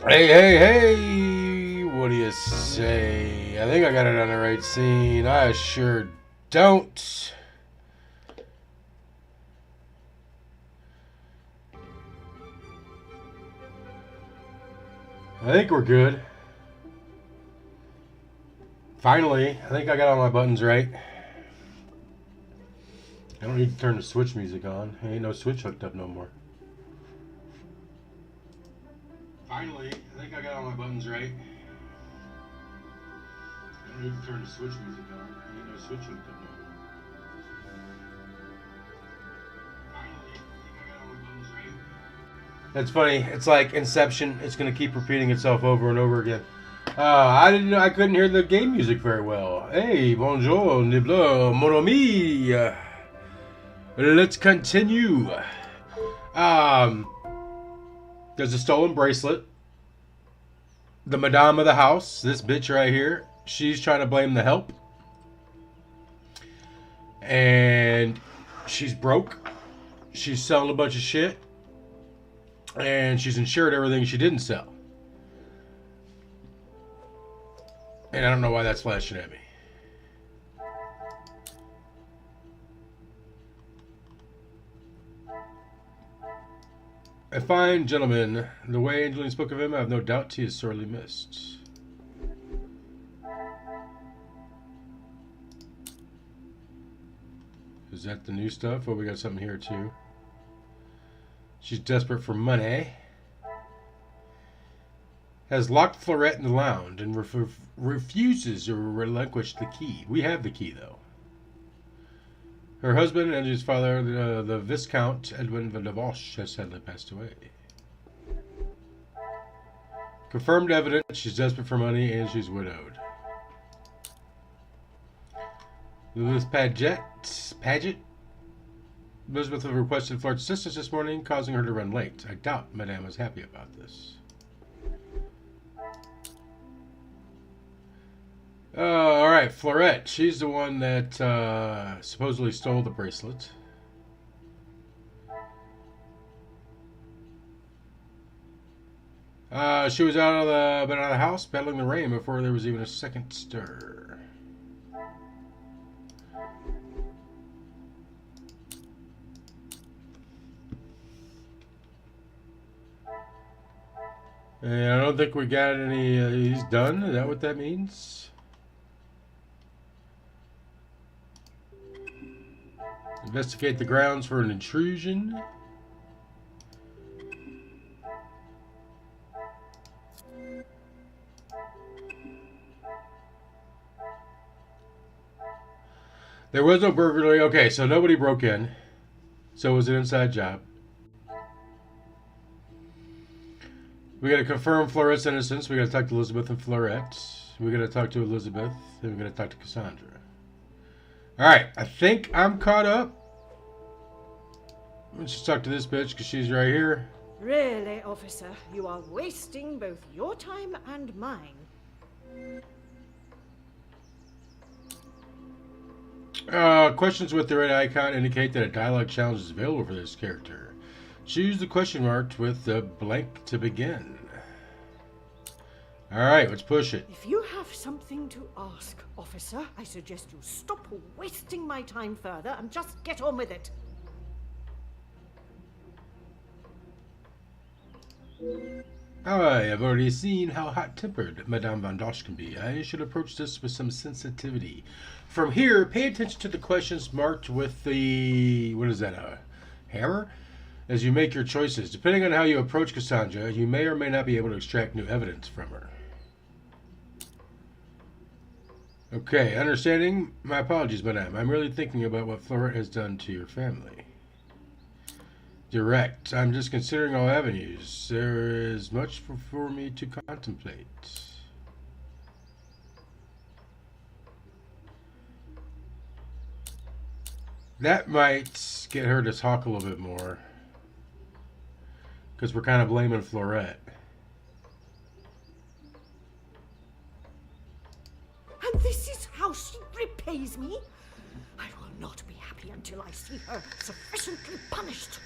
Hey, hey, hey! What do you say? I think I got it on the right scene. I sure don't. I think we're good. Finally, I think I got all my buttons right. I don't need to turn the Switch music on. Ain't no Switch hooked up no more. Finally, I think I got all my buttons right. I don't need to turn the Switch music on. Ain't no Switch hooked up no more. Finally, I think I got all my buttons right. That's funny. It's like Inception. It's gonna keep repeating itself over and over again. I didn't know. I couldn't hear the game music very well. Hey, bonjour, nibla, mon ami. Let's continue. Um, there's a stolen bracelet. The madame of the house, this bitch right here, she's trying to blame the help. And she's broke. She's selling a bunch of shit. And she's insured everything she didn't sell. And I don't know why that's flashing at me. A fine gentleman. The way Angeline spoke of him, I have no doubt he is sorely missed. Is that the new stuff? Oh, we got something here too. She's desperate for money. Has locked Florette in the lounge and refuses to relinquish the key. We have the key, though. Her husband and his father, the Viscount Edwin de Davoche, has sadly passed away. Confirmed evidence, she's desperate for money and she's widowed. Lilith Paget? Elizabeth requested Florette's assistance this morning, causing her to run late. I doubt Madame was happy about this. Alright, Florette. She's the one that supposedly stole the bracelet. She was out of the house battling the rain before there was even a second stir. And I don't think we got any. He's done. Is that what that means? Investigate the grounds for an intrusion. There was no burglary. Okay, so nobody broke in. So it was an inside job. We got to confirm Florette's innocence. We got to talk to Elizabeth and Florette. We got to talk to Elizabeth. Then we got to talk to Cassandra. All right, I think I'm caught up. Let's just talk to this bitch because she's right here. Really, officer, you are wasting both your time and mine. Questions with the red icon indicate that a dialogue challenge is available for this character. Choose the question mark with the blank to begin. Alright, let's push it. If you have something to ask, officer, I suggest you stop wasting my time further and just get on with it. I have already seen how hot-tempered Madame Van Dosch can be. I should approach this with some sensitivity. From here, pay attention to the questions marked with the... what is that, a hammer? As you make your choices. Depending on how you approach Cassandra, you may or may not be able to extract new evidence from her. Okay, understanding? My apologies, Madame. I'm really thinking about what Florette has done to your family. Direct. I'm just considering all avenues. There is much for me to contemplate. That might get her to talk a little bit more. Because we're kind of blaming Florette. And this is how she repays me? I will not be happy until I see her sufficiently punished.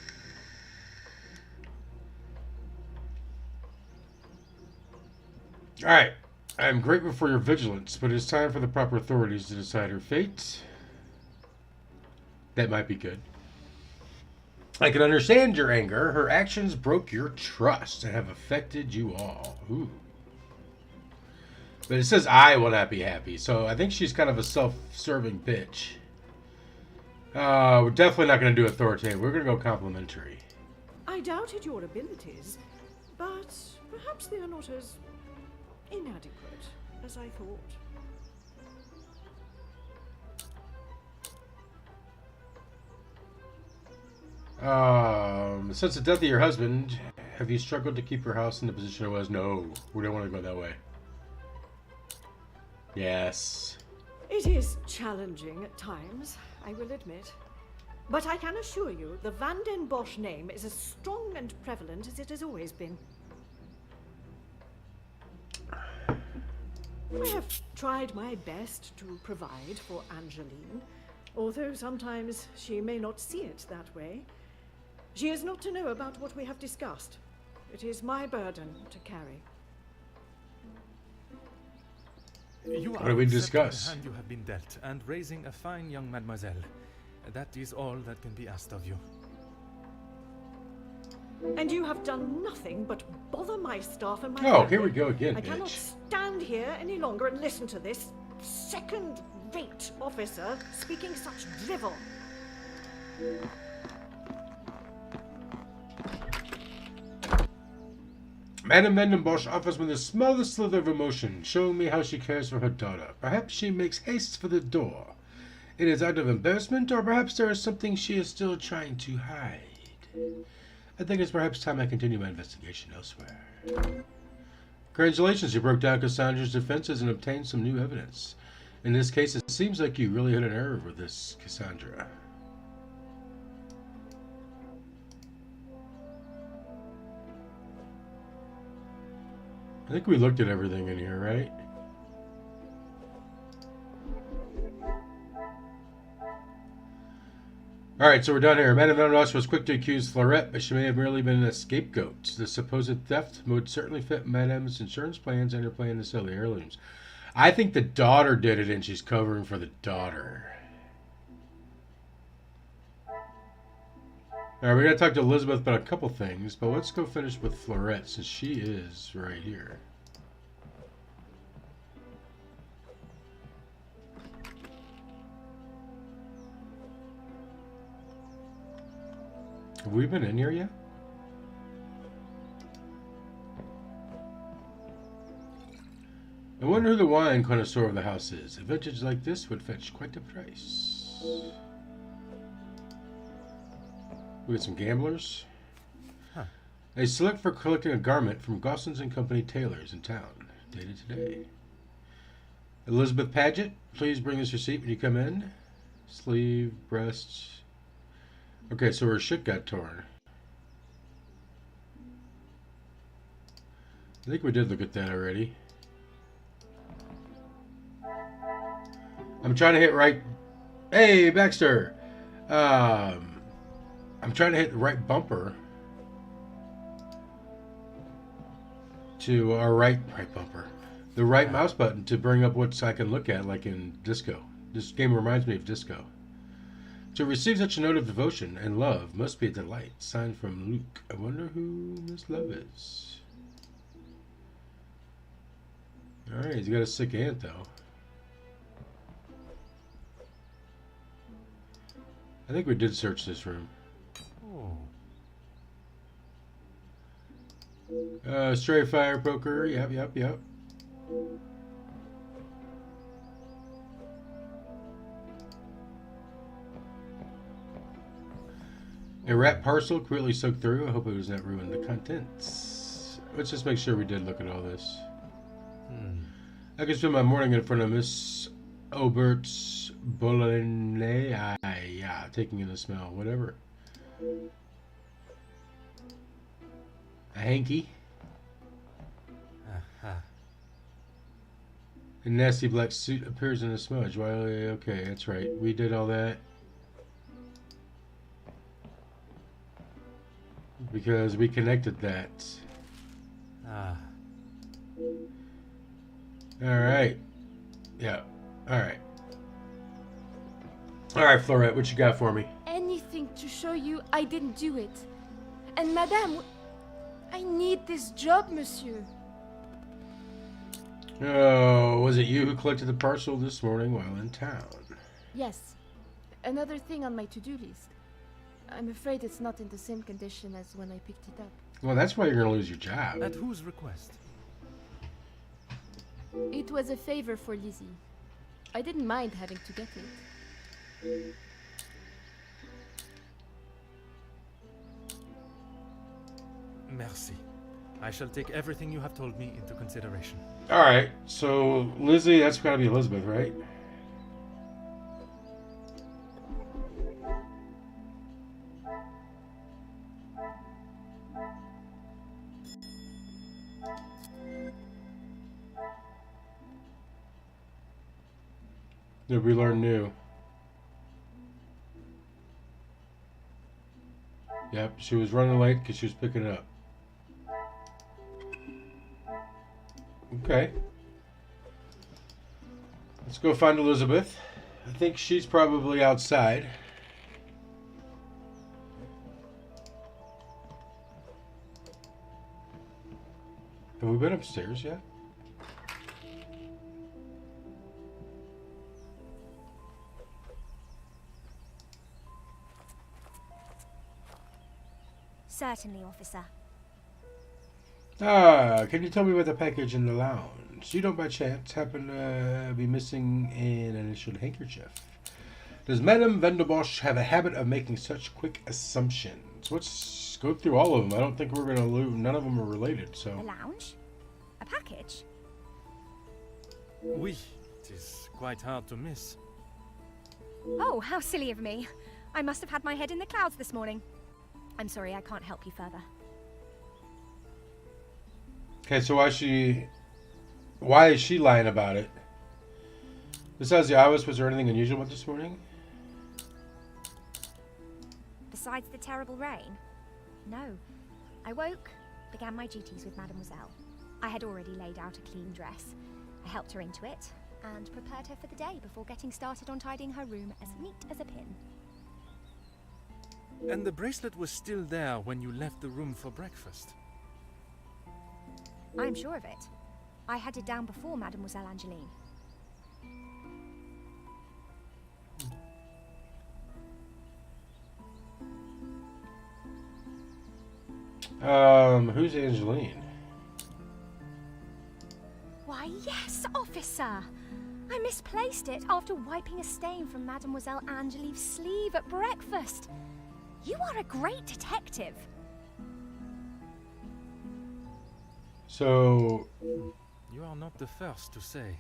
Alright. I am grateful for your vigilance, but it's time for the proper authorities to decide her fate. That might be good. I can understand your anger. Her actions broke your trust and have affected you all. Ooh. But it says I will not be happy, so I think she's kind of a self-serving bitch. We're definitely not going to do authoritative. We're going to go complimentary. I doubted your abilities, but perhaps they are not as inadequate as I thought. Since the death of your husband, have you struggled to keep your house in the position it was? No, we don't want to go that way. Yes. It is challenging at times, I will admit. But I can assure you, the Van den Bosch name is as strong and prevalent as it has always been. I have tried my best to provide for Angeline, although sometimes she may not see it that way. She is not to know about what we have discussed. It is my burden to carry. You What are did we accepting discuss? the hand you have been dealt and raising a fine young mademoiselle. That is all that can be asked of you. And you have done nothing but bother my staff and my Oh, family. here we go again, I cannot bitch. stand here any longer and listen to this second-rate officer speaking such drivel. Madame Van den Bosch offers me the smallest slither of emotion, showing me how she cares for her daughter. Perhaps she makes haste for the door. It is out of embarrassment, or perhaps there is something she is still trying to hide. I think it's perhaps time I continue my investigation elsewhere. Congratulations, you broke down Cassandra's defenses and obtained some new evidence. In this case, it seems like you really had an error with this Cassandra. I think we looked at everything in here, right? Alright, so we're done here. Madame Van den Bosch was quick to accuse Fleurette, but she may have merely been a scapegoat. The supposed theft would certainly fit Madame's insurance plans and her plan to sell the heirlooms. I think the daughter did it, and she's covering for the daughter. Alright, we gotta talk to Elizabeth about a couple things, but let's go finish with Fleurette, since she is right here. Have we been in here yet? I wonder who the wine connoisseur of the house is. A vintage like this would fetch quite a price. We got some gamblers. Huh. They select for collecting a garment from Gossens and Company tailors in town. Dated today. Elizabeth Paget, please bring this receipt when you come in. Sleeve, breasts. Okay, so her shit got torn. I think we did look at that already. I'm trying to hit right... Hey, Baxter! I'm trying to hit the right bumper to our right bumper. The right mouse button to bring up what I can look at, like in Disco. This game reminds me of Disco. To receive such a note of devotion and love must be a delight. Signed from Luke. I wonder who Miss Love is. Alright, he's got a sick aunt, though. I think we did search this room. Oh. Stray fire poker. Yep. A wrap parcel quickly soaked through. I hope it was not ruined the contents. Let's just make sure we did look at all this. I can spend my morning in front of Miss Obert's Bolognese. Yeah, taking in the smell. Whatever. A hanky. Aha. A nasty black suit appears in the smudge. Why? Okay, that's right. We did all that. Because we connected that. Ah. Alright. Yeah. Alright. Alright, Florette, what you got for me? Anything to show you I didn't do it. And Madame, I need this job, monsieur. Oh, was it you who collected the parcel this morning while in town? Yes. Another thing on my to-do list. I'm afraid it's not in the same condition as when I picked it up. Well, that's why you're going to lose your job. At whose request? It was a favor for Lizzie. I didn't mind having to get it. Merci. I shall take everything you have told me into consideration. Alright, so Lizzie, that's got to be Elizabeth, right? Did we learn new? Yep, she was running late because she was picking it up. Okay. Let's go find Elizabeth. I think she's probably outside. Have we been upstairs yet? Certainly, officer. Can you tell me about the package in the lounge? You don't by chance happen to be missing an initial handkerchief? Does Madame Vanderbosch have a habit of making such quick assumptions? Let's go through all of them. I don't think we're going to lose. None of them are related, so... The lounge? A package? Oui, it is quite hard to miss. Oh, how silly of me. I must have had my head in the clouds this morning. I'm sorry, I can't help you further. Okay, so why is she lying about it? Besides the obvious, was there anything unusual about this morning? Besides the terrible rain? No. I woke, began my duties with Mademoiselle. I had already laid out a clean dress. I helped her into it, and prepared her for the day before getting started on tidying her room as neat as a pin. And the bracelet was still there when you left the room for breakfast. I'm sure of it. I had it down before Mademoiselle Angeline. Who's Angeline? Why, yes, officer! I misplaced it after wiping a stain from Mademoiselle Angeline's sleeve at breakfast. You are a great detective. So... You are not the first to say.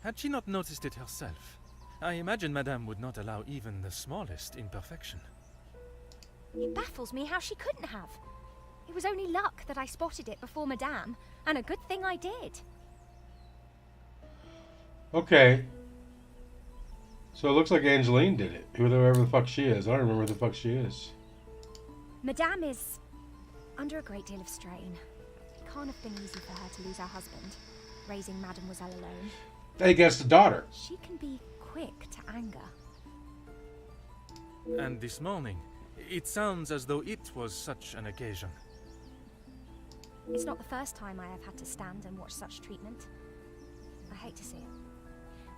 Had she not noticed it herself, I imagine Madame would not allow even the smallest imperfection. It baffles me how she couldn't have. It was only luck that I spotted it before Madame, and a good thing I did. Okay. So it looks like Angeline did it. Whoever the fuck she is. I don't remember who the fuck she is. Madame is under a great deal of strain. It can't have been easy for her to lose her husband, raising Mademoiselle alone. Hey, guess the daughter. She can be quick to anger. And this morning, it sounds as though it was such an occasion. It's not the first time I have had to stand and watch such treatment. I hate to see it.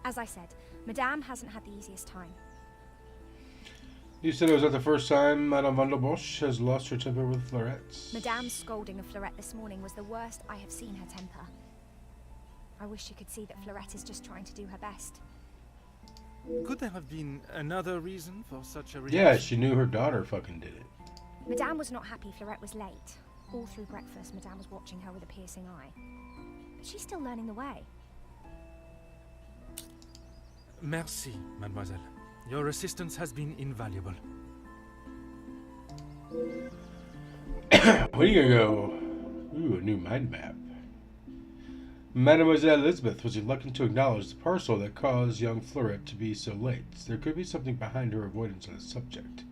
As I said, Madame hasn't had the easiest time. You said it was not the first time Madame Vanderbosch has lost her temper with Florette. Madame's scolding of Fleurette this morning was the worst I have seen her temper. I wish you could see that Fleurette is just trying to do her best. Could there have been another reason for such a reaction? Yeah, she knew her daughter fucking did it. Madame was not happy Fleurette was late. All through breakfast, Madame was watching her with a piercing eye. But she's still learning the way. Merci, mademoiselle. Your assistance has been invaluable. Where are you gonna go? Ooh, a new mind map. Mademoiselle Elizabeth was reluctant to acknowledge the parcel that caused young Fleurette to be so late. There could be something behind her avoidance on the subject.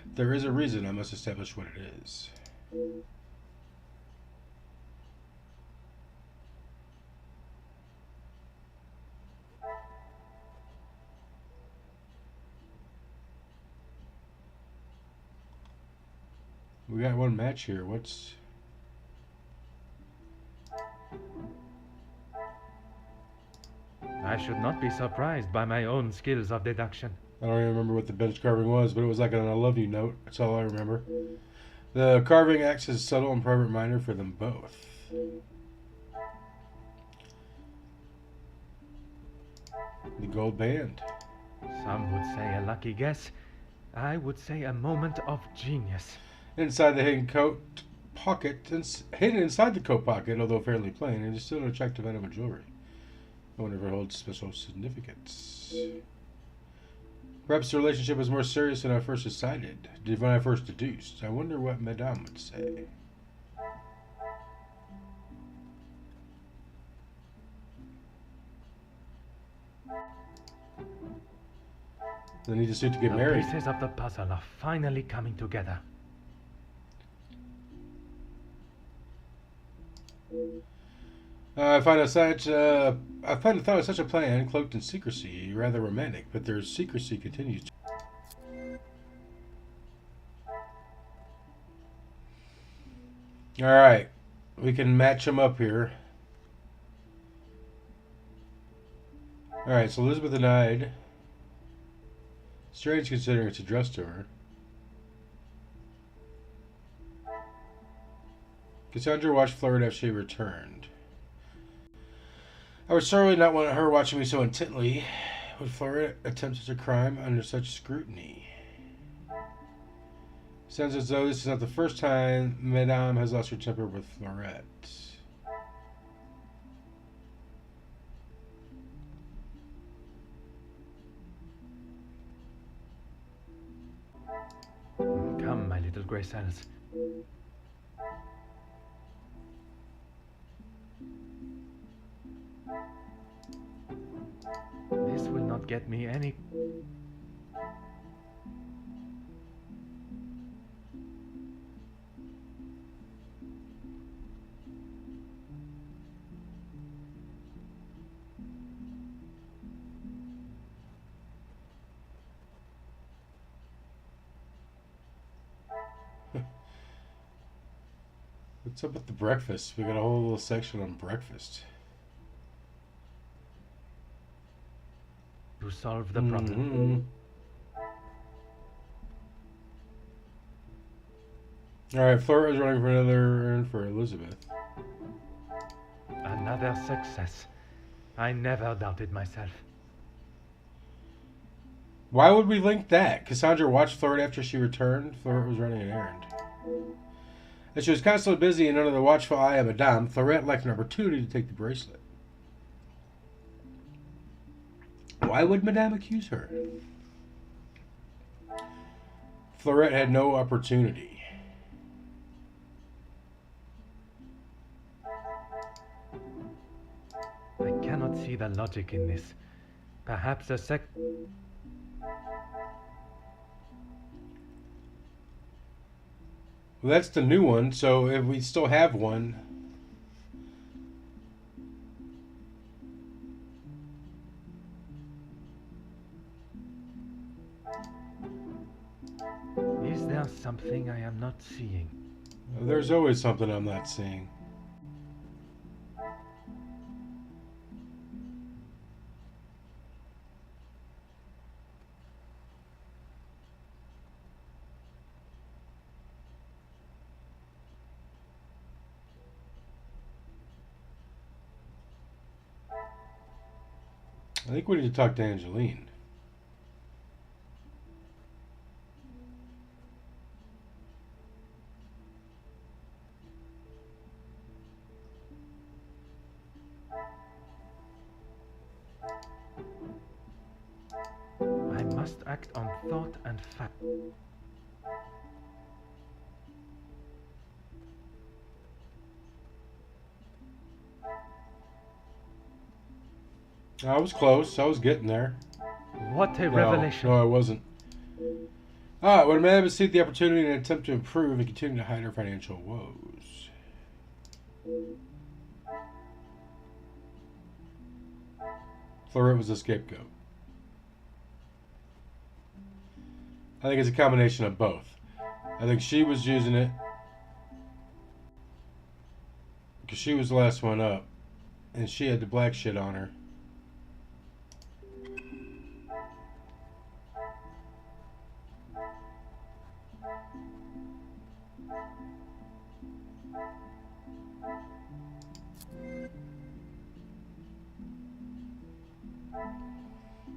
If there is a reason, I must establish what it is. We got one match here. What's... I should not be surprised by my own skills of deduction. I don't even remember what the bench carving was, but it was like an I love you note. That's all I remember. The carving acts as a subtle and private reminder for them both. The gold band. Some would say a lucky guess. I would say a moment of genius. Inside the hidden coat pocket, hidden inside the coat pocket, although fairly plain, it is still an attractive item of jewelry. I wonder if it holds special significance. Perhaps the relationship was more serious than I first decided, when I first deduced. I wonder what Madame would say. They need a suit to get married. The pieces of the puzzle are finally coming together. I find such a plan cloaked in secrecy rather romantic, but their secrecy continues. All right, we can match them up here. All right, so Elizabeth denied. Strange considering it's addressed to her. Cassandra watched Florida after she returned. I would certainly not want her watching me so intently. Would Florida attempt such a crime under such scrutiny? Sounds as though this is not the first time Madame has lost her temper with Florette. Come, my little grey cells. This will not get me any... What's up with the breakfast? We got a whole little section on breakfast. To solve the problem. Alright, Flora is running for another errand for Elizabeth. Another success. I never doubted myself. Why would we link that? Cassandra watched Flora after she returned. Flora was running an errand. As she was constantly busy and under the watchful eye of Madame, Florette lacked an opportunity to take the bracelet. Why would Madame accuse her? Florette had no opportunity. I cannot see the logic in this. Perhaps a Well, that's the new one, so if we still have one... Is there something I am not seeing? There's always something I'm not seeing. I think we need to talk to Angeline. I must act on thought and fact. I was close. I was getting there. What a revelation. No, I wasn't. When Madame seized the opportunity in an attempt to improve and continue to hide her financial woes. Florette was a scapegoat. I think it's a combination of both. I think she was using it because she was the last one up, and she had the black shit on her.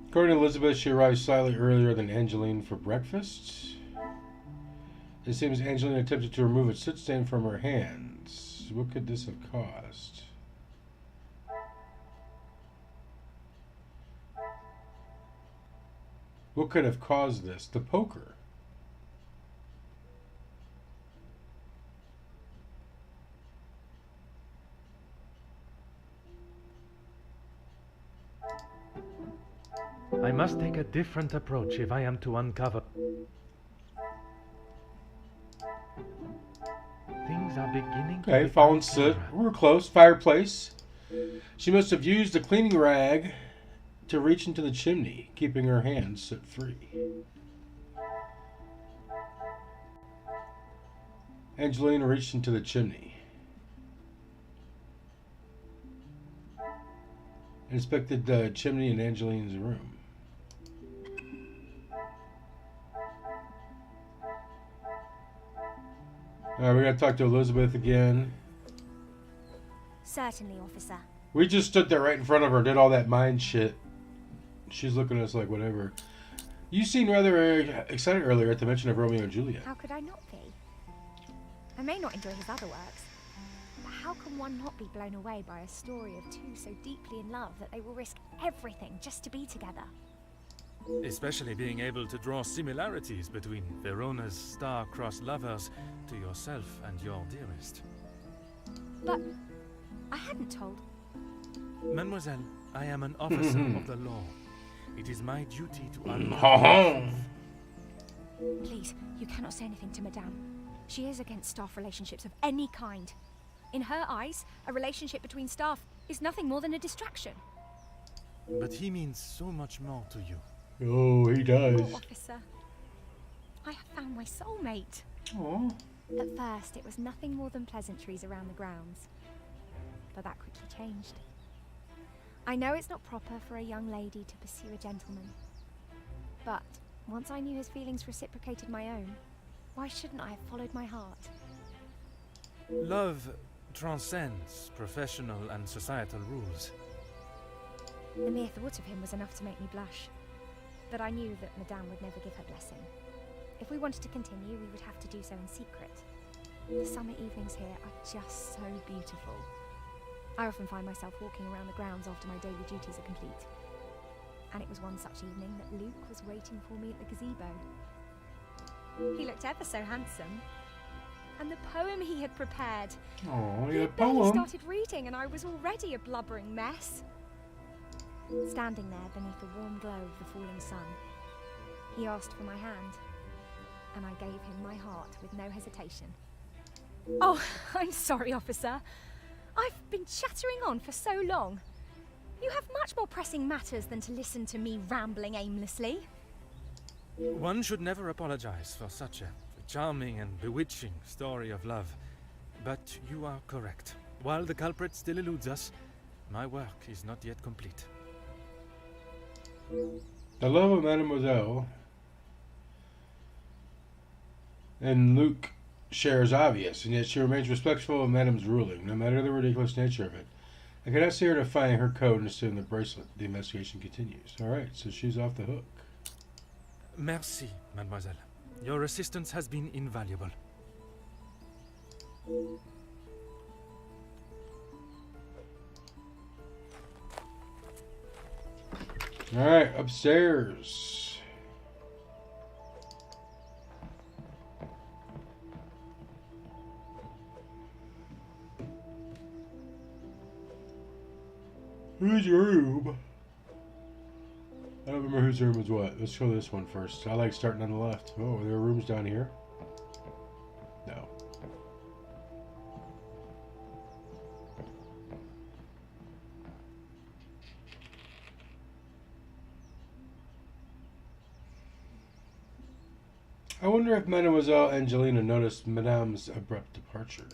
According to Elizabeth, she arrived slightly earlier than Angeline for breakfast. It seems Angeline attempted to remove a soot stain from her hands. What could this have caused? What could have caused this? The poker. I must take a different approach if I am to uncover. Things are beginning to Okay, become fallen soot. clearer. We're close. Fireplace. She must have used a cleaning rag to reach into the chimney, keeping her hands soot free. Angelina reached into the chimney. Inspected the chimney in Angelina's room. Alright, we gotta talk to Elizabeth again. Certainly, officer. We just stood there right in front of her, did all that mind shit. She's looking at us like whatever. You seemed rather excited earlier at the mention of Romeo and Juliet. How could I not be? I may not enjoy his other works, but how can one not be blown away by a story of two so deeply in love that they will risk everything just to be together? Especially being able to draw similarities between Verona's star-crossed lovers to yourself and your dearest. But I hadn't told. Mademoiselle, I am an officer of the law. It is my duty to Please, you cannot say anything to Madame. She is against staff relationships of any kind. In her eyes, a relationship between staff is nothing more than a distraction. But he means so much more to you. Oh, he does. Oh, officer, I have found my soulmate. Aww. At first, it was nothing more than pleasantries around the grounds. But that quickly changed. I know it's not proper for a young lady to pursue a gentleman. But once I knew his feelings reciprocated my own, why shouldn't I have followed my heart? Love transcends professional and societal rules. The mere thought of him was enough to make me blush. But I knew that Madame would never give her blessing. If we wanted to continue, we would have to do so in secret. The summer evenings here are just so beautiful. I often find myself walking around the grounds after my daily duties are complete. And it was one such evening that Luke was waiting for me at the gazebo. He looked ever so handsome. And the poem he had prepared. Oh, He yeah, had barely poem. started reading and I was already a blubbering mess. Standing there beneath the warm glow of the falling sun, he asked for my hand, and I gave him my heart with no hesitation. Oh, I'm sorry, officer. I've been chattering on for so long. You have much more pressing matters than to listen to me rambling aimlessly. One should never apologize for such a charming and bewitching story of love. But you are correct. While the culprit still eludes us, my work is not yet complete. The love of Mademoiselle and Luke share is obvious, and yet she remains respectful of Madame's ruling, no matter the ridiculous nature of it. I cannot see her defying her code and stealing the bracelet. The investigation continues. Alright, so she's off the hook. Merci, mademoiselle. Your assistance has been invaluable. Alright, upstairs. Whose room? I don't remember whose room was what. Let's show this one first. I like starting on the left. Oh, are there rooms down here? No. I wonder if Mademoiselle Angelina noticed Madame's abrupt departure.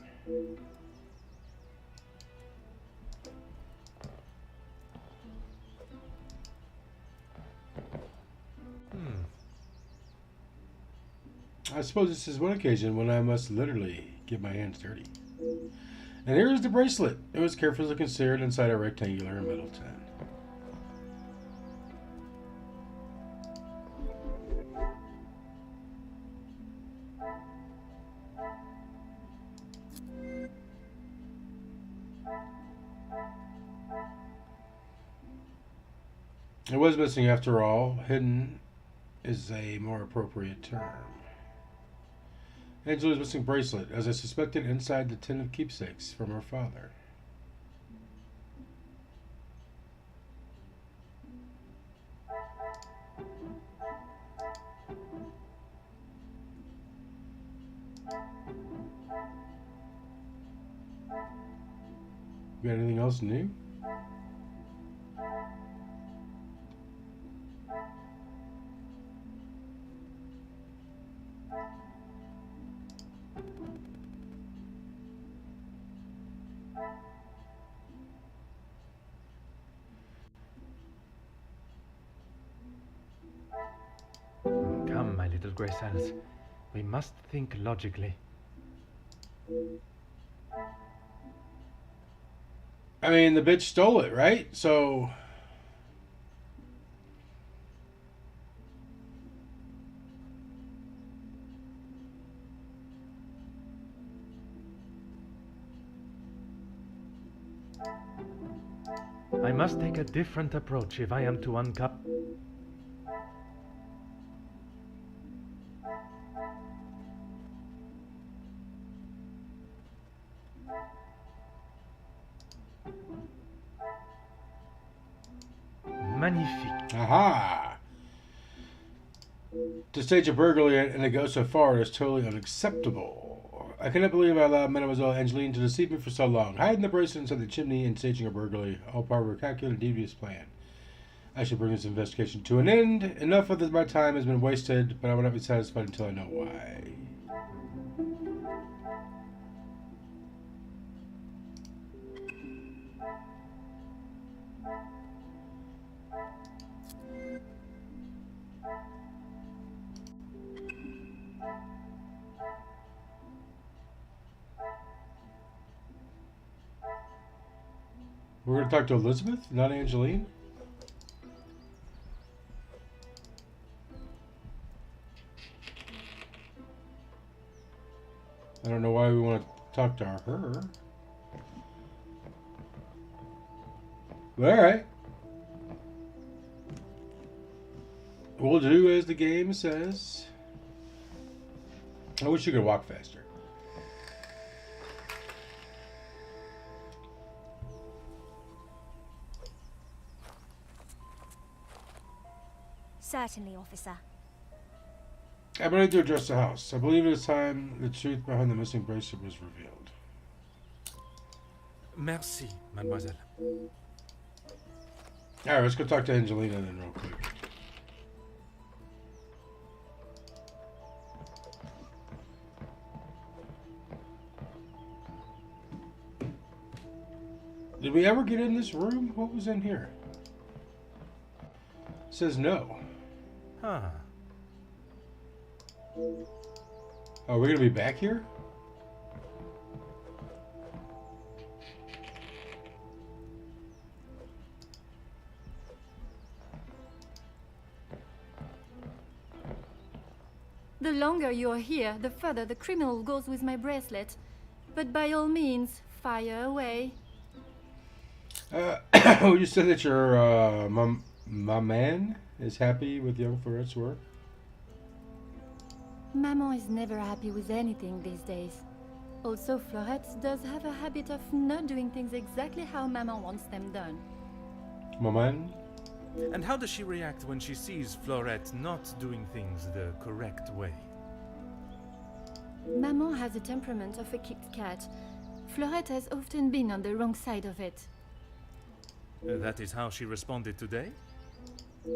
I suppose this is one occasion when I must literally get my hands dirty. And here is the bracelet. It was carefully concealed inside a rectangular metal tin. It was missing after all. Hidden is a more appropriate term. Angela's missing bracelet, as I suspected, inside the tin of keepsakes from her father. You got anything else new? Come, my little Gracels. We must think logically. I mean, the bitch stole it, right? So... I must take a different approach if I am to uncover... Magnifique. Aha! To stage a burglary and to go so far is totally unacceptable. I cannot believe I allowed Mademoiselle Angeline to deceive me for so long. Hiding the bracelet inside the chimney and staging a burglary, all part of a calculated, devious plan. I should bring this investigation to an end. Enough of my time has been wasted, but I will not be satisfied until I know why. We're going to talk to Elizabeth, not Angeline? I don't know why we want to talk to her. Alright. We'll do as the game says. I wish you could walk faster. Certainly, officer. I'm ready to address the house. I believe it is time the truth behind the missing bracelet was revealed. Merci, mademoiselle. Alright, let's go talk to Angelina then real quick. Did we ever get in this room? What was in here? It says no. Huh. Oh, we're gonna be back here? The longer you are here, the further the criminal goes with my bracelet. But by all means, fire away. You said that your my man is happy with young Fleuret's work? Maman is never happy with anything these days. Also, Fleurette does have a habit of not doing things exactly how Maman wants them done. My man? And how does she react when she sees Fleurette not doing things the correct way? Maman has the temperament of a kicked cat. Fleurette has often been on the wrong side of it. That is how she responded today?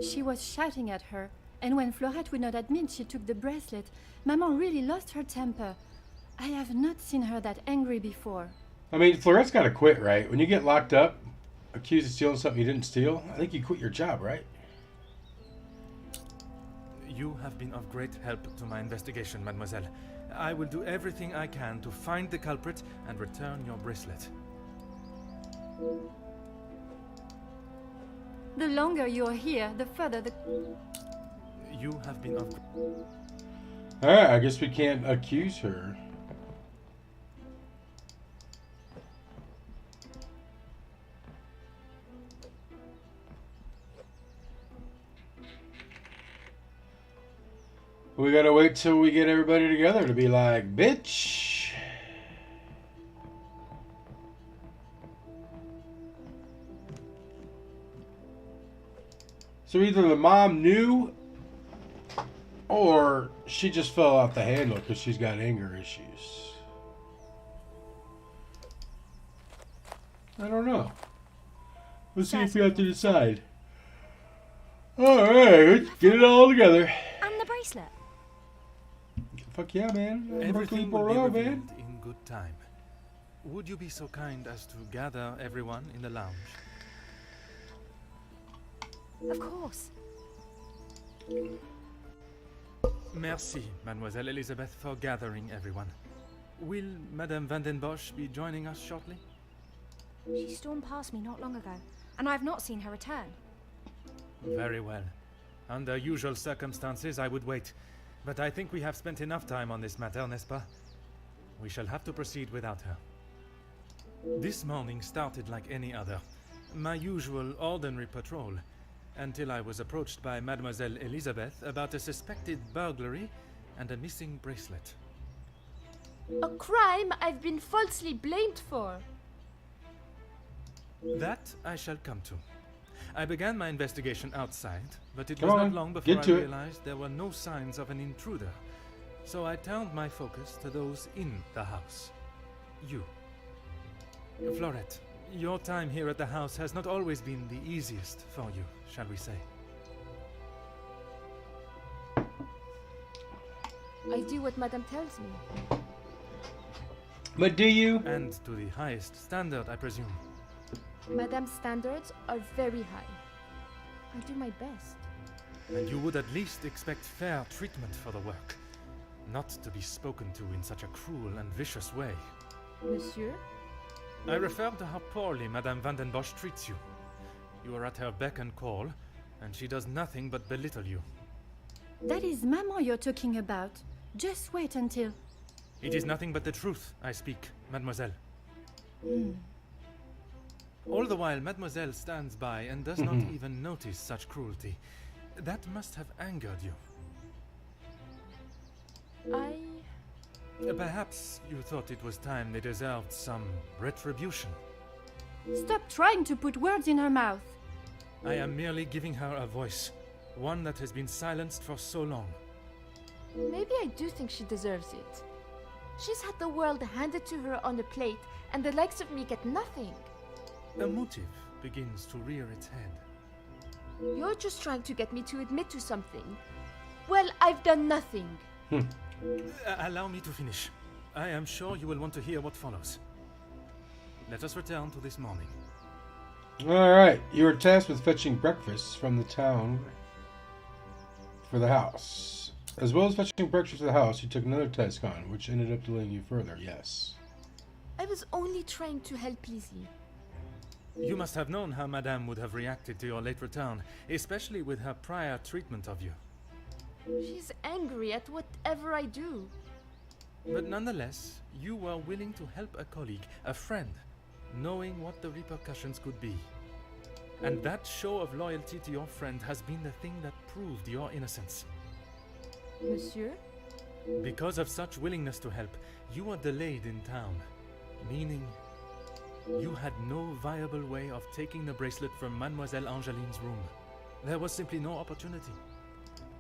She was shouting at her, And when Florette would not admit she took the bracelet, Maman really lost her temper. I have not seen her that angry before. I mean, Florette's got to quit, right? When you get locked up, accused of stealing something you didn't steal, I think you quit your job, right? You have been of great help to my investigation, mademoiselle. I will do everything I can to find the culprit and return your bracelet. The longer you're here, the further the... You have been of... Alright, I guess we can't accuse her. We gotta wait till we get everybody together to be like, bitch. So either the mom knew or she just fell off the handle because she's got anger issues. I don't know. Let's see if we have to decide. Alright, let's get it all together. And the bracelet. Fuck yeah, man. Everything will be Poirot, revealed in good time. Would you be so kind as to gather everyone in the lounge? Of course. Merci, Mademoiselle Elizabeth, for gathering everyone. Will Madame Van den Bosch be joining us shortly? She stormed past me not long ago, and I have not seen her return. Very well. Under usual circumstances, I would wait. But I think we have spent enough time on this matter, n'est-ce pas? We shall have to proceed without her. This morning started like any other. My usual ordinary patrol, until I was approached by Mademoiselle Elizabeth about a suspected burglary and a missing bracelet. A crime I've been falsely blamed for. That I shall come to. I began my investigation outside, but it Come was on, not long before get I to it. realized there were no signs of an intruder. So I turned my focus to those in the house. You. Florette, your time here at the house has not always been the easiest for you, shall we say. I do what Madame tells me. But do you? And to the highest standard, I presume. Madame's standards are very high. I do my best. And you would at least expect fair treatment for the work. Not to be spoken to in such a cruel and vicious way. Monsieur? I refer to how poorly Madame Van den Bosch treats you. You are at her beck and call, and she does nothing but belittle you. That is Maman you're talking about. Just wait until... It is nothing but the truth I speak, mademoiselle. All the while, mademoiselle stands by and does not even notice such cruelty. That must have angered you. Perhaps you thought it was time they deserved some retribution. Stop trying to put words in her mouth. I am merely giving her a voice, one that has been silenced for so long. Maybe I do think she deserves it. She's had the world handed to her on a plate, and the likes of me get nothing. A motive begins to rear its head. You're just trying to get me to admit to something. Well, I've done nothing. Allow me to finish. I am sure you will want to hear what follows. Let us return to this morning. Alright, you were tasked with fetching breakfast from the town for the house. As well as fetching breakfast for the house, you took another task on, which ended up delaying you further, yes. I was only trying to help Lizzie. You must have known how Madame would have reacted to your late return, especially with her prior treatment of you. She's angry at whatever I do. But nonetheless, you were willing to help a colleague, a friend, knowing what the repercussions could be. And that show of loyalty to your friend has been the thing that proved your innocence. Monsieur? Because of such willingness to help, you were delayed in town, meaning you had no viable way of taking the bracelet from Mademoiselle Angeline's room. There was simply no opportunity.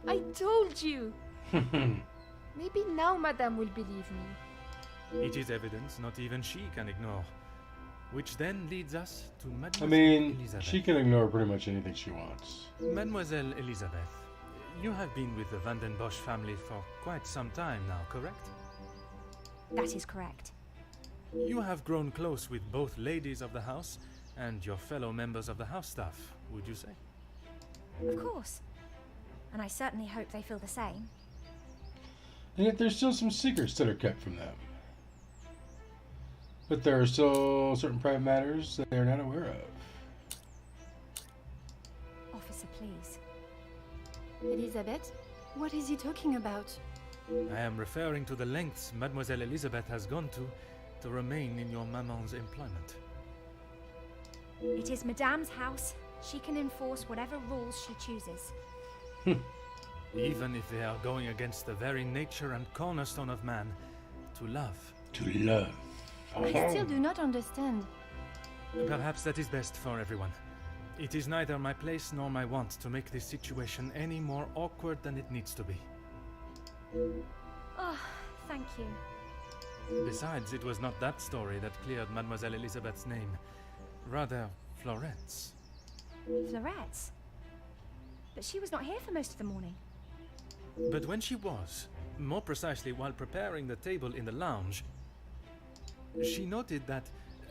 I told you! Maybe now Madame will believe me. It is evidence not even she can ignore. Which then leads us to Mademoiselle I mean, Elizabeth. she can ignore pretty much anything she wants. Mademoiselle Elizabeth, You have been with the Van den Bosch family for quite some time now, correct? That is correct. You have grown close with both ladies of the house and your fellow members of the house staff, would you say? Of course. And I certainly hope they feel the same. And yet there's still some secrets that are kept from them. But there are still certain private matters that they're not aware of. Officer, please. Elizabeth, what is he talking about? I am referring to the lengths Mademoiselle Elizabeth has gone to remain in your maman's employment. It is Madame's house. She can enforce whatever rules she chooses. Even if they are going against the very nature and cornerstone of man, to love. To love. I still do not understand. Perhaps that is best for everyone. It is neither my place nor my want to make this situation any more awkward than it needs to be. Oh, thank you. Besides, it was not that story that cleared Mademoiselle Elizabeth's name. Rather, Florette's. Florette's? But she was not here for most of the morning. But when she was, more precisely while preparing the table in the lounge, she noted that,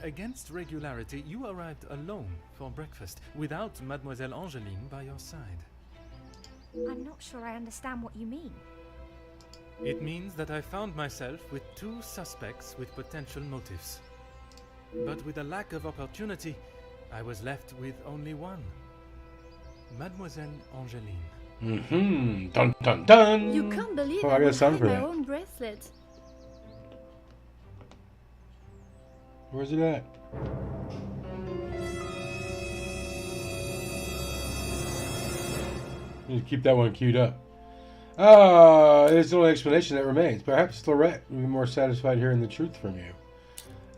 against regularity, you arrived alone for breakfast, without Mademoiselle Angeline by your side. I'm not sure I understand what you mean. It means that I found myself with two suspects with potential motives. But with a lack of opportunity, I was left with only one. Mademoiselle Angeline. Dun dun dun! You can't believe Oh, I I got would some hide for my that. own bracelet. Where's it at? Need to keep that one queued up. It's the only explanation that remains. Perhaps Florette will be more satisfied hearing the truth from you.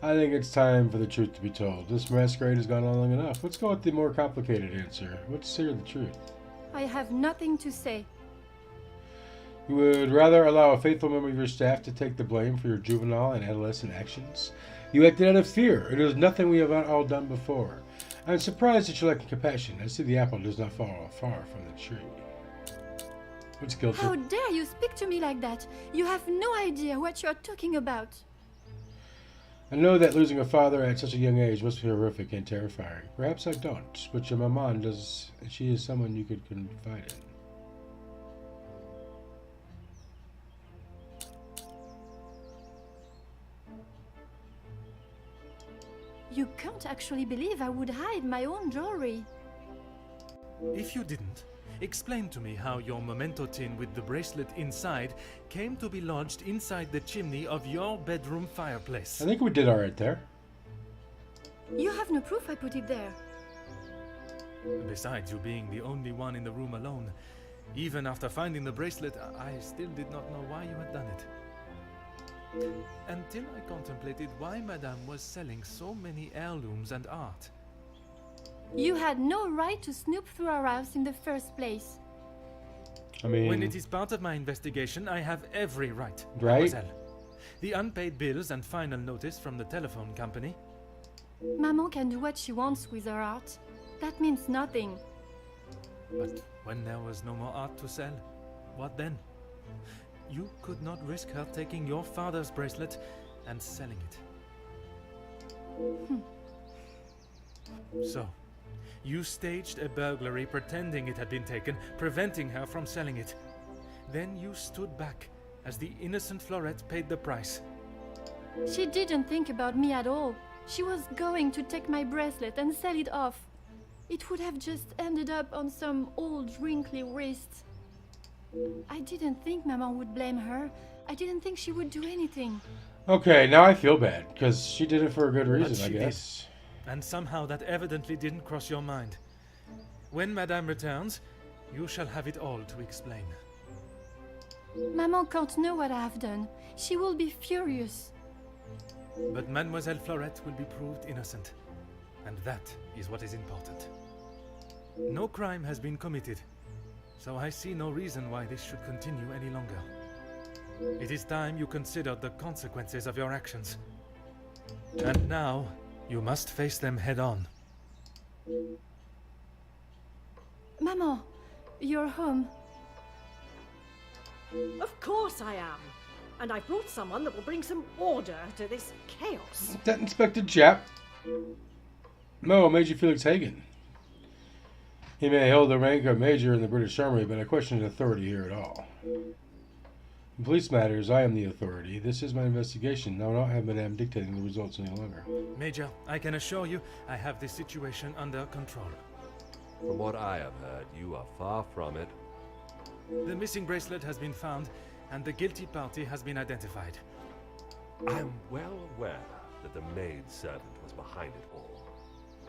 I think it's time for the truth to be told. This masquerade has gone on long enough. Let's go with the more complicated answer. Let's hear the truth. I have nothing to say. You would rather allow a faithful member of your staff to take the blame for your juvenile and adolescent actions? You acted out of fear. It is nothing we have not all done before. I am surprised that you lack compassion. I see the apple does not fall far from the tree. What's guilty? How dare you speak to me like that? You have no idea what you're talking about. I know that losing a father at such a young age must be horrific and terrifying. Perhaps I don't, but your maman does. She is someone you could confide in. You can't actually believe I would hide my own jewelry. If you didn't, explain to me how your memento tin with the bracelet inside came to be lodged inside the chimney of your bedroom fireplace. I think we did all right there. You have no proof I put it there. Besides you being the only one in the room alone, even after finding the bracelet, I still did not know why you had done it. Until I contemplated why Madame was selling so many heirlooms and art. You had no right to snoop through our house in the first place. I mean, When it is part of my investigation, I have every right, Right. Mademoiselle. The unpaid bills and final notice from the telephone company. Maman can do what she wants with her art. That means nothing. But when there was no more art to sell, what then? You could not risk her taking your father's bracelet and selling it. So, you staged a burglary pretending it had been taken, preventing her from selling it. Then you stood back as the innocent Florette paid the price. She didn't think about me at all. She was going to take my bracelet and sell it off. It would have just ended up on some old wrinkly wrist. I didn't think Maman would blame her. I didn't think she would do anything. okay, now I feel bad because she did it for a good But reason, she I did. guess. And somehow that evidently didn't cross your mind. When Madame returns, you shall have it all to explain. Maman can't know what I have done. She will be furious. But Mademoiselle Florette will be proved innocent. And that is what is important. No crime has been committed, so I see no reason why this should continue any longer. It is time you considered the consequences of your actions. And now, you must face them head on. Maman, you're home. Of course I am. And I've brought someone that will bring some order to this chaos. That Inspector Jap. No, Major Felix Hagen. He may hold the rank of Major in the British Army, but I question his authority here at all. In police matters, I am the authority. This is my investigation. I will not have Madame dictating the results any longer. Major, I can assure you I have the situation under control. From what I have heard, you are far from it. The missing bracelet has been found, and the guilty party has been identified. I'm well aware that the maidservant was behind it all.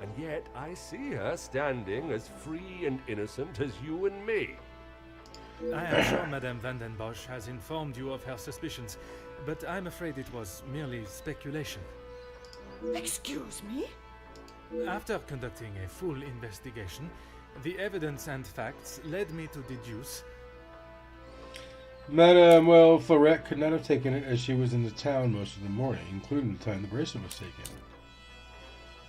And yet I see her standing as free and innocent as you and me. I am sure Madame van den Bosch has informed you of her suspicions, but I'm afraid it was merely speculation. Excuse me? After conducting a full investigation, the evidence and facts led me to deduce... Mademoiselle Florette could not have taken it as she was in the town most of the morning, including the time the bracelet was taken.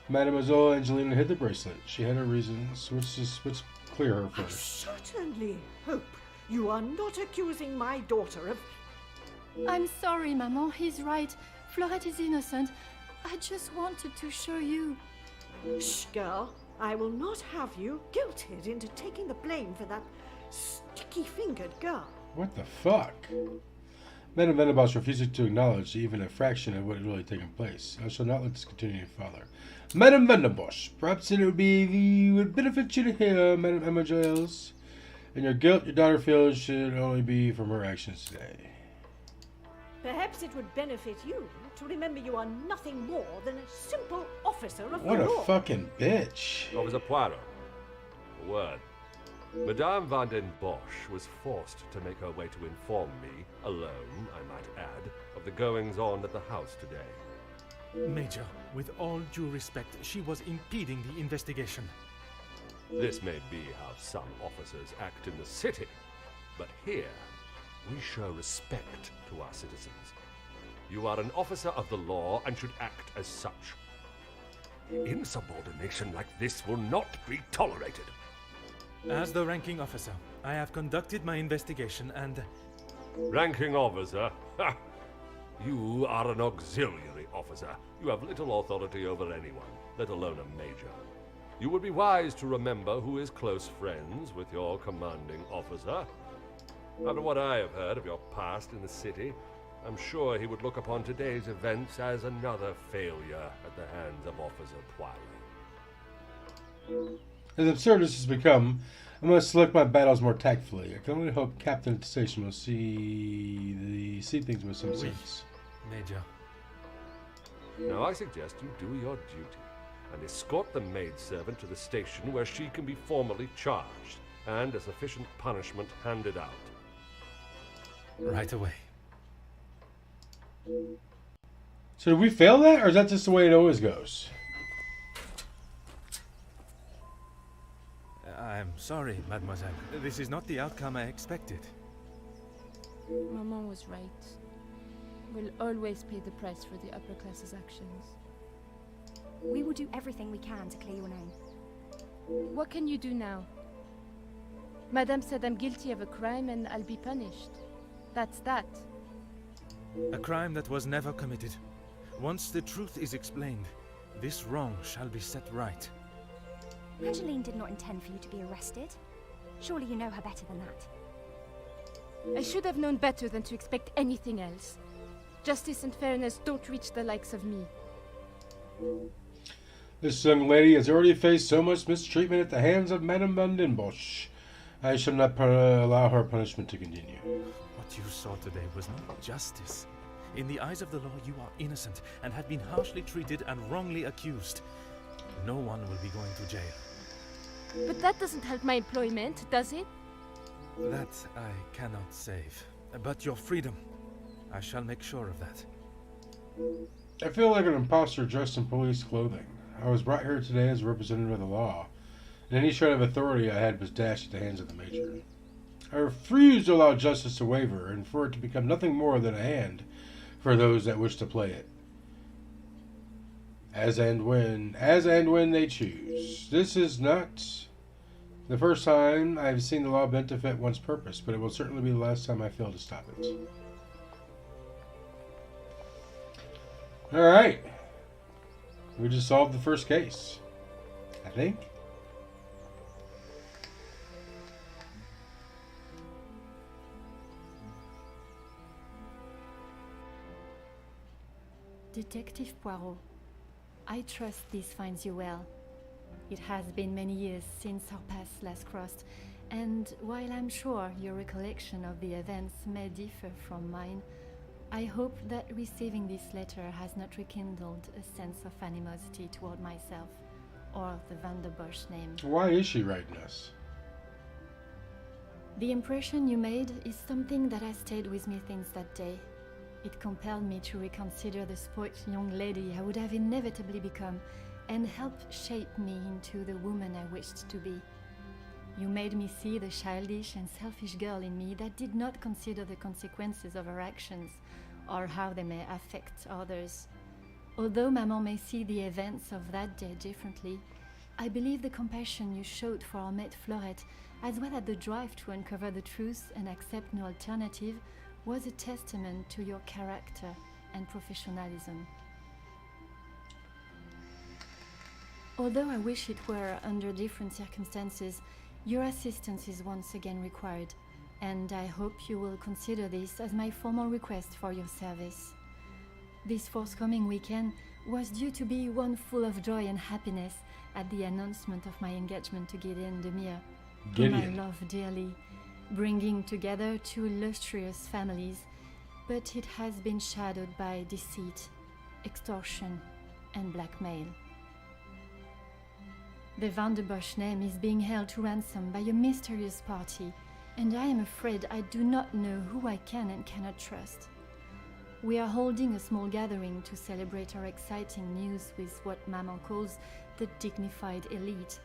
Mademoiselle Angelina hid the bracelet. She had her reasons. Let's clear her I first. certainly hope you are not accusing my daughter of... I'm sorry, Maman. He's right. Florette is innocent. I just wanted to show you. Shh, girl. I will not have you guilted into taking the blame for that sticky-fingered girl. What the fuck? Madame van den Bosch refuses to acknowledge even a fraction of what had really taken place. I shall not let this continue any further. Madame van den Bosch, perhaps it would benefit you to hear, Madame Emma Giles. And your guilt your daughter feels should only be from her actions today. Perhaps it would benefit you to remember you are nothing more than a simple officer of What the a law. fucking bitch. Officer Poirot, a word. Madame van den Bosch was forced to make her way to inform me, alone, I might add, of the goings-on at the house today. Major, with all due respect, she was impeding the investigation. This may be how some officers act in the city, but here we show respect to our citizens. You are an officer of the law and should act as such. Insubordination like this will not be tolerated. As the ranking officer, I have conducted my investigation and... Ranking officer? Ha! You are an auxiliary officer. You have little authority over anyone, let alone a major. You would be wise to remember who is close friends with your commanding officer. After what I have heard of your past in the city, I'm sure he would look upon today's events as another failure at the hands of Officer Poirot. As absurd as this has become, I must select my battles more tactfully. I can only hope Captain at the station will see things with some sense. Major. Now I suggest you do your duty and escort the maidservant to the station where she can be formally charged and a sufficient punishment handed out. Right away. So did we fail that, or is that just the way it always goes? I'm sorry, mademoiselle. This is not the outcome I expected. Maman was right. We'll always pay the price for the upper class's actions. We will do everything we can to clear your name. What can you do now? Madame said I'm guilty of a crime and I'll be punished. That's that. A crime that was never committed. Once the truth is explained, this wrong shall be set right. Angeline did not intend for you to be arrested. Surely you know her better than that. I should have known better than to expect anything else. Justice and fairness don't reach the likes of me. This young lady has already faced so much mistreatment at the hands of Madame van den Bosch. I shall not allow her punishment to continue. What you saw today was not justice. In the eyes of the law, you are innocent and have been harshly treated and wrongly accused. No one will be going to jail. But that doesn't help my employment, does it? That I cannot save. But your freedom, I shall make sure of that. I feel like an imposter dressed in police clothing. I was brought here today as a representative of the law, and any shred of authority I had was dashed at the hands of the major. I refuse to allow justice to waver, and for it to become nothing more than a hand for those that wish to play it. As and when they choose. This is not The first time I have seen the law bent to fit one's purpose, but it will certainly be the last time I fail to stop it. Alright. We just solved the first case. I think. Detective Poirot, I trust this finds you well. It has been many years since our paths last crossed, and while I'm sure your recollection of the events may differ from mine, I hope that receiving this letter has not rekindled a sense of animosity toward myself or the Van der Bosch name. Why is she writing us? The impression you made is something that has stayed with me since that day. It compelled me to reconsider the spoilt young lady I would have inevitably become, and helped shape me into the woman I wished to be. You made me see the childish and selfish girl in me that did not consider the consequences of her actions, or how they may affect others. Although Maman may see the events of that day differently, I believe the compassion you showed for our mate Florette, as well as the drive to uncover the truth and accept no alternative, was a testament to your character and professionalism. Although I wish it were under different circumstances, your assistance is once again required, and I hope you will consider this as my formal request for your service. This forthcoming weekend was due to be one full of joy and happiness at the announcement of my engagement to Gideon Demir, whom I love dearly, bringing together two illustrious families, but it has been shadowed by deceit, extortion, and blackmail. The Van der Bosch name is being held to ransom by a mysterious party, and I am afraid I do not know who I can and cannot trust. We are holding a small gathering to celebrate our exciting news with what Maman calls the dignified elite,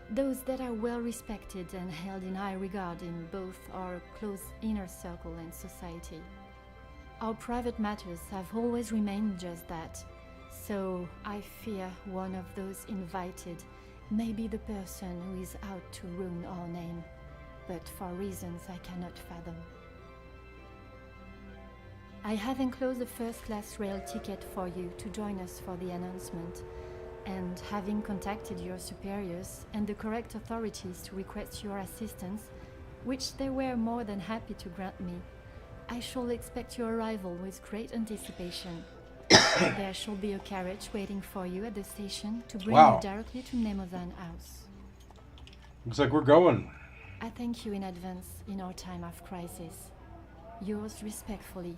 those that are well respected and held in high regard in both our close inner circle and society. Our private matters have always remained just that, so I fear one of those invited may be the person who is out to ruin our name, but for reasons I cannot fathom. I have enclosed a first-class rail ticket for you to join us for the announcement, and having contacted your superiors and the correct authorities to request your assistance, which they were more than happy to grant me, I shall expect your arrival with great anticipation. There shall be a carriage waiting for you at the station to bring you directly to Nemozan House. Looks like we're going. I thank you in advance in our time of crisis. Yours respectfully,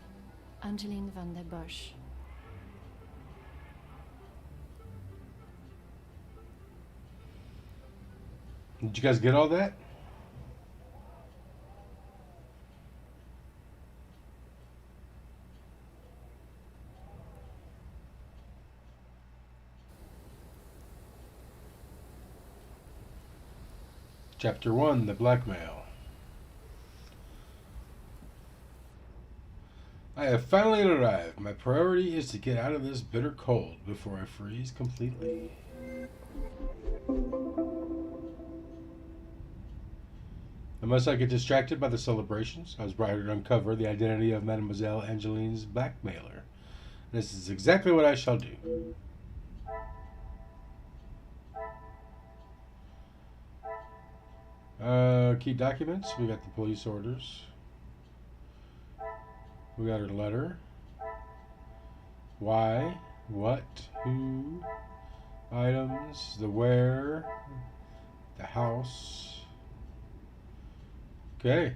Angeline van der Bosch. Did you guys get all that? Chapter 1, The Blackmail. I have finally arrived. My priority is to get out of this bitter cold before I freeze completely. Unless I get distracted by the celebrations, I was brought here to uncover the identity of Mademoiselle Angeline's blackmailer. This is exactly what I shall do. Key documents. We got the police orders. We got her letter. Why, what, who, items, the where, the house. Okay.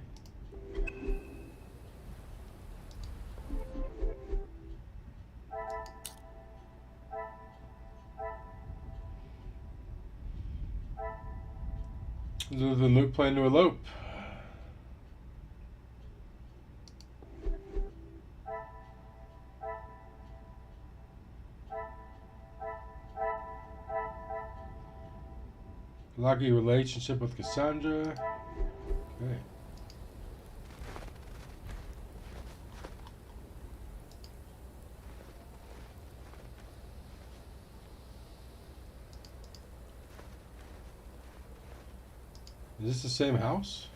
The Luke plan to elope. Lucky relationship with Cassandra. Okay. Is this the same house?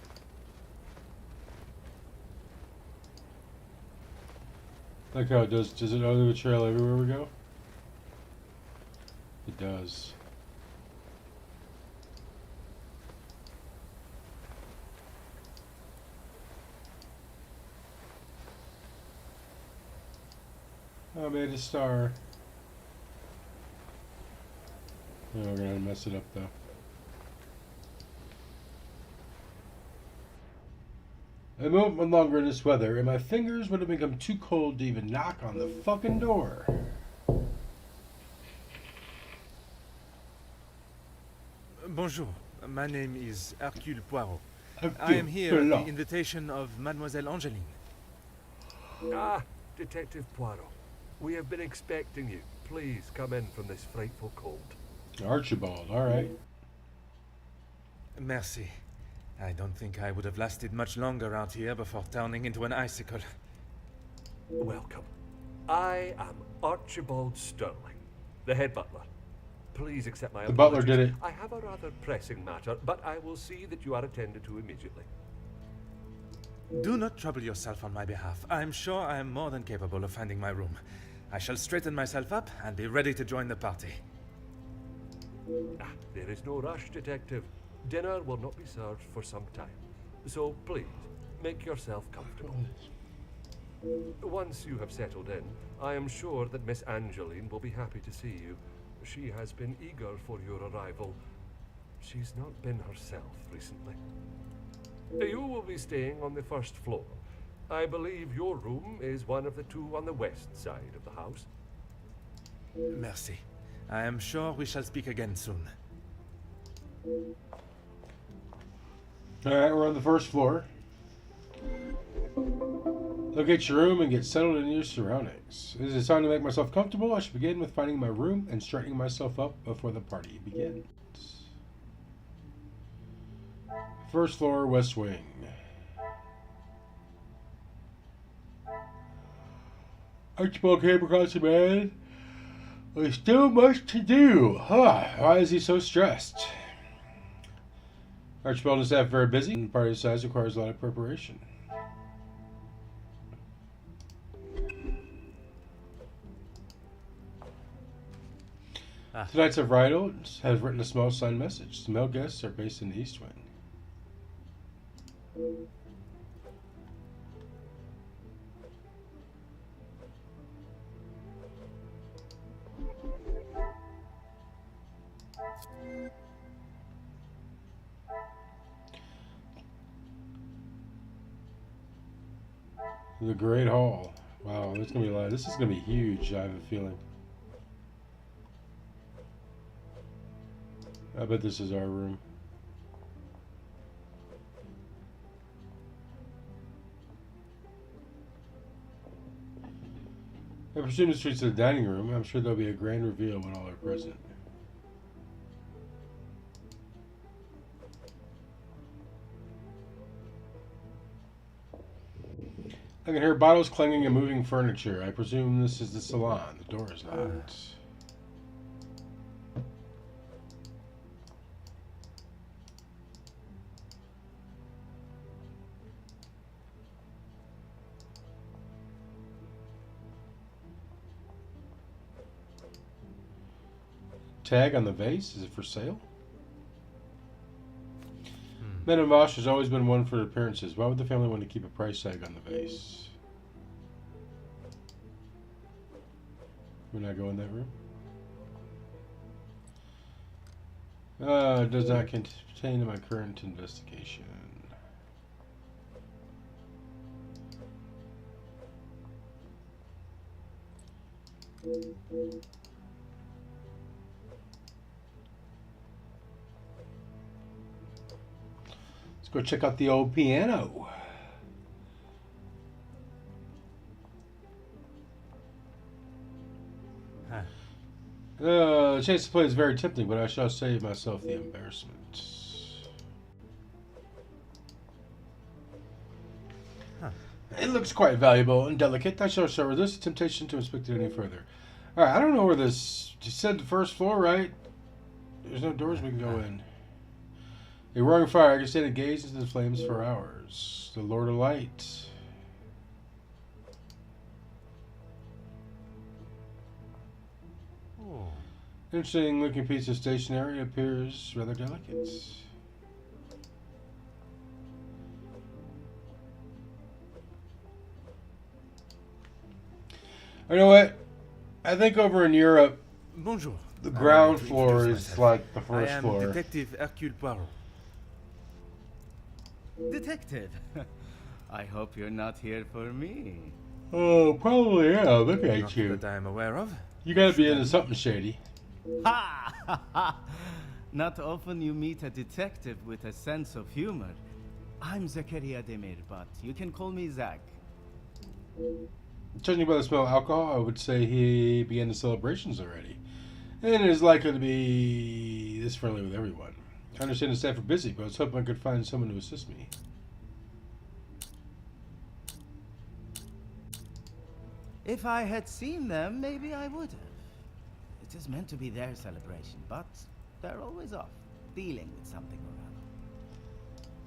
Like how it does. Does it leave a trail everywhere we go? It does. I made a star. Yeah, we're gonna mess it up though. A moment longer in this weather, and my fingers would have become too cold to even knock on the fucking door. Bonjour, my name is Hercule Poirot. I Hercule am here at Poirot. the invitation of Mademoiselle Angeline. Ah, Detective Poirot. We have been expecting you. Please come in from this frightful cold. Archibald, alright. Merci. I don't think I would have lasted much longer out here before turning into an icicle. Welcome. I am Archibald Sterling, the head butler. Please accept my The butler apologies. did it. I have a rather pressing matter, but I will see that you are attended to immediately. Do not trouble yourself on my behalf. I am sure I am more than capable of finding my room. I shall straighten myself up and be ready to join the party. Ah, there is no rush, Detective. Dinner will not be served for some time. So please, make yourself comfortable. Once you have settled in, I am sure that Miss Angeline will be happy to see you. She has been eager for your arrival. She's not been herself recently. You will be staying on the first floor. I believe your room is one of the two on the west side of the house. Merci. I am sure we shall speak again soon. Alright, we're on the first floor. Locate your room and get settled in your surroundings. It is time to make myself comfortable. I should begin with finding my room and straightening myself up before the party begins. First floor, west wing. Archibald came across a man. There's still much to do. Why is he so stressed? Archibald and staff are very busy, and the party size requires a lot of preparation. Tonight's arrival has written a small signed message. The male guests are based in the East Wing. The Great Hall. Wow, it's gonna be a lot. This is gonna be huge. I have a feeling. I bet this is our room. I presume the streets of the dining room. I'm sure there'll be a grand reveal when all are present. I can hear bottles clanging and moving furniture. I presume this is the salon. The door is locked. Tag on the vase? Is it for sale? Madame Vosh has always been one for appearances. Why would the family want to keep a price tag on the vase? We're not going in that room? It does not contain my current investigation. Go check out the old piano. The chance to play is very tempting, but I shall save myself the embarrassment. It looks quite valuable and delicate. I shall show resist the temptation to inspect it any further. Alright, I don't know where this... You said the first floor, right? There's no doors we can go in. A roaring fire. I can stand and gaze into the flames for hours. The Lord of Light. Oh. Interesting looking piece of stationery. It appears rather delicate. You know what? I think over in Europe, Bonjour. the Allow ground me to floor introduce is myself. like the I first am floor. Detective Hercule Poirot. Detective. I hope you're not here for me. Oh, probably yeah. Look at Not you. that I am aware of. You gotta be into something shady. Ha! Not often you meet a detective with a sense of humor. I'm Zakaria Demir, but you can call me Zach. Judging by the smell of alcohol, I would say he began the celebrations already. And is likely to be this friendly with everyone. I understand the staff are busy, but I was hoping I could find someone to assist me. If I had seen them, maybe I would have. It is meant to be their celebration, but they're always off, dealing with something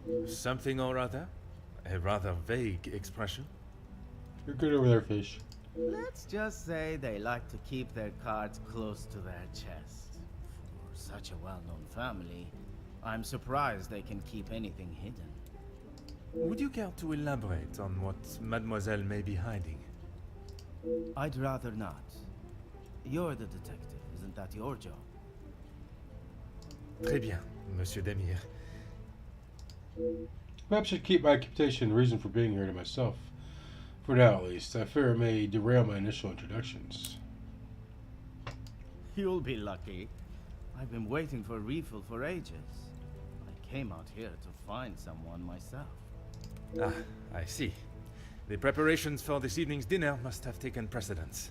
or other. Something or other? A rather vague expression. You're good over there, fish. Let's just say they like to keep their cards close to their chest. For such a well-known family, I'm surprised they can keep anything hidden. Would you care to elaborate on what Mademoiselle may be hiding? I'd rather not. You're the detective, isn't that your job? Très bien, Monsieur Demir. Perhaps I should keep my reputation and reason for being here to myself. For now, at least. I fear it may derail my initial introductions. You'll be lucky. I've been waiting for a refill for ages. I came out here to find someone myself. Ah, I see. The preparations for this evening's dinner must have taken precedence.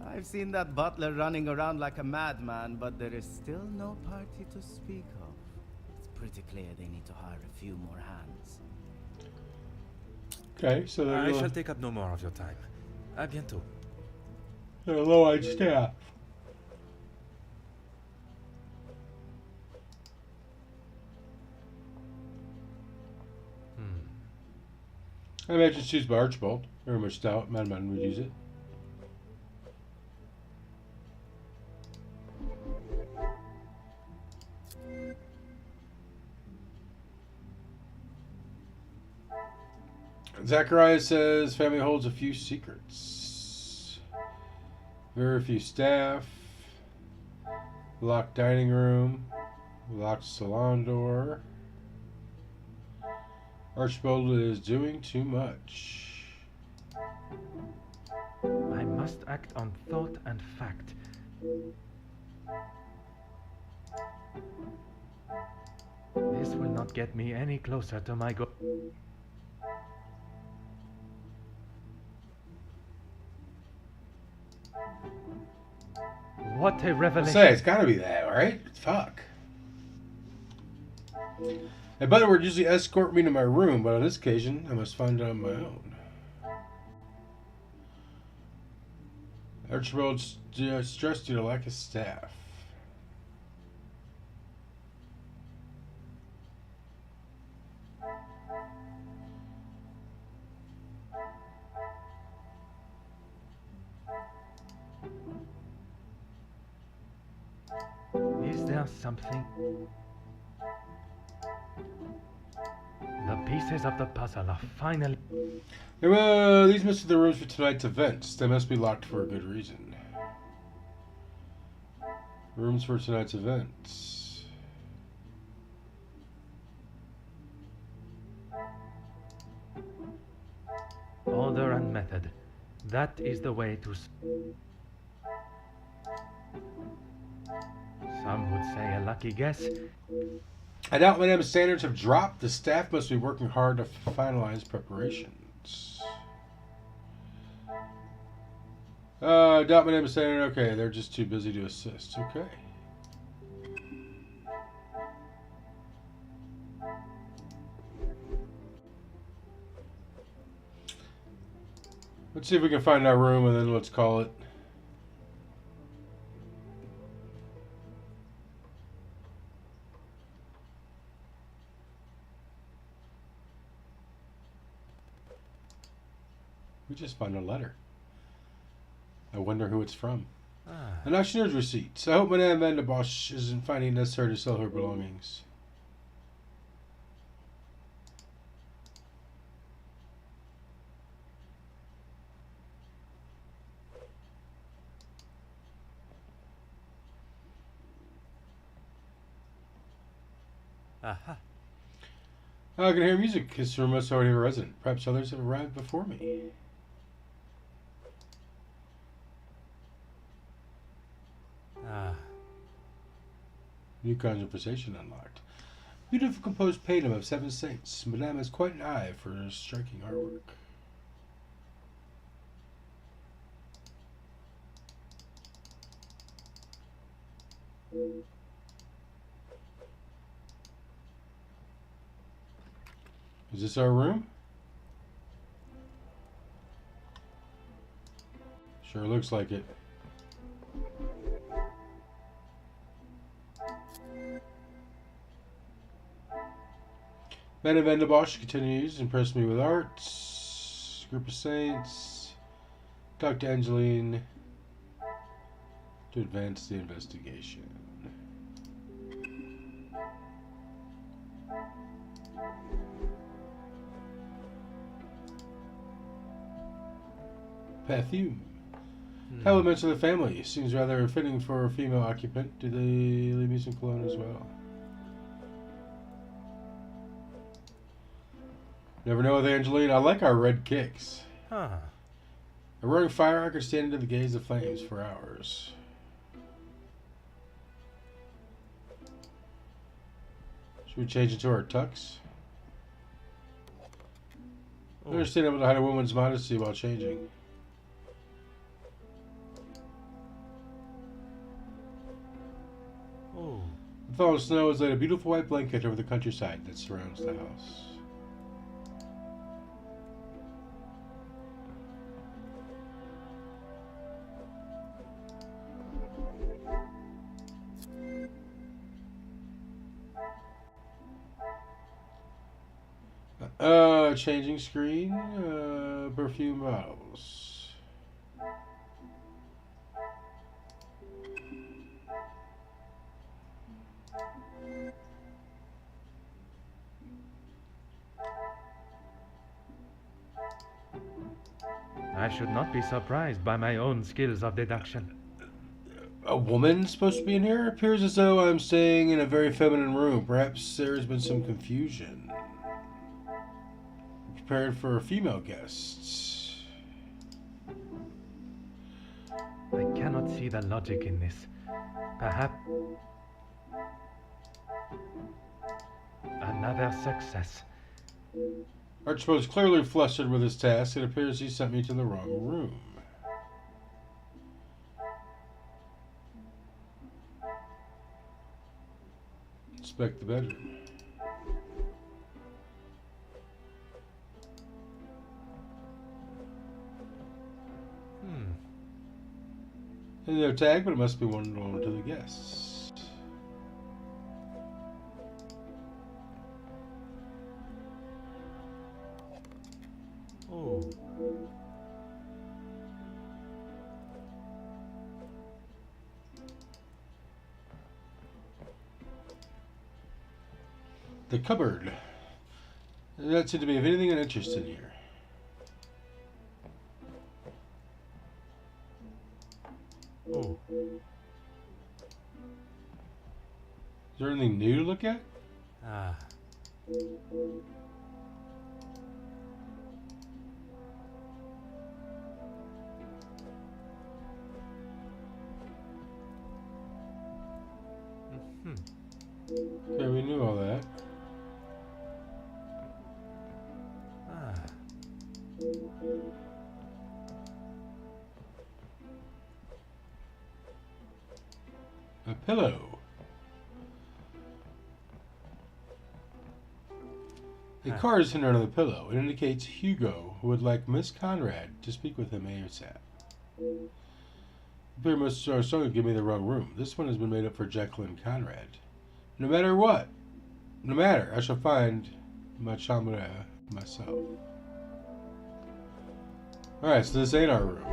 I've seen that butler running around like a madman, but there is still no party to speak of. It's pretty clear they need to hire a few more hands. Okay, so I they're shall take up no more of your time. À bientôt. low-eyed staff. I imagine it's used by Archibald. Very much stout. Madman would use it. Zachariah says family holds a few secrets. Very few staff. Locked dining room. Locked salon door. Archibald is doing too much. I must act on thought and fact. This will not get me any closer to my goal. What a revelation! Say, it's gotta be that, right? Fuck. A butler would usually escort me to my room, but on this occasion, I must find it on my own. Archibald stressed due to lack of staff. Is there something? The pieces of the puzzle are finally... These must be the rooms for tonight's events. They must be locked for a good reason. Rooms for tonight's events. Order and method. That is the way to... Some would say a lucky guess. I doubt Madame's standards have dropped. The staff must be working hard to finalize preparations. I doubt Madame's standard. Okay, they're just too busy to assist. Okay. Let's see if we can find our room and then let's call it. just found a letter. I wonder who it's from. Ah. An auctioneer's receipt. I hope Madame Van der Bosch isn't finding it necessary to sell her belongings. Aha. I can hear music. This room must already have a resident. Perhaps others have arrived before me. Ah. New conversation unlocked. Beautiful composed painting of 7 saints. Madame has quite an eye for striking artwork. Is this our room? Sure looks like it. Madame Van der Bosch continues, impressed me with art. Group of saints. Talk to Angeline to advance the investigation. Perfume. Elements of the family. Seems rather fitting for a female occupant. Do they leave me some cologne as well? Never know with Angeline. I like our red kicks. Huh. A roaring fire, I could stand into the gaze of flames for hours. Should we change it to our tux? Oh. Understandable to hide a woman's modesty while changing. Oh. The fallen snow has laid a beautiful white blanket over the countryside that surrounds the house. Changing screen, perfume bottles. I should not be surprised by my own skills of deduction. A woman supposed to be in here? Appears as though I'm staying in a very feminine room. Perhaps there has been some confusion. Prepared for female guests. I cannot see the logic in this. Perhaps another success. Archibald's clearly flustered with his task. It appears he sent me to the wrong room. Inspect the bedroom. No tag, but it must be one known to the guests. Oh. The cupboard. There doesn't seem to be of anything of interest in here. Oh. Is there anything new to look at? Ah. Okay, we knew all that. Ah. A pillow. A card is hidden under the pillow. It indicates Hugo would like Miss Conrad to speak with him ASAP. The must strongly give me the wrong room. This one has been made up for Jacqueline Conrad. No matter what, no matter, I shall find my chambre myself. Alright, so this ain't our room.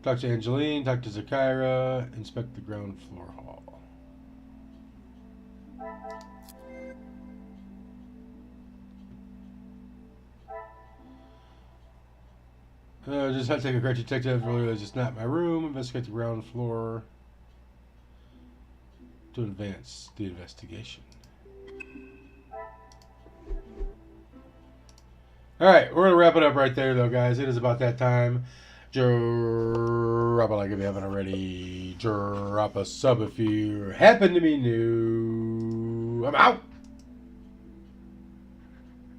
Talk to Angeline, talk to Zakira, inspect the ground floor hall. Just had to take a great detective. Really, it's just not my room. Investigate the ground floor to advance the investigation. Alright, we're going to wrap it up right there, though, guys. It is about that time. Drop a like if you haven't already. Drop a sub if you happen to be new. I'm out.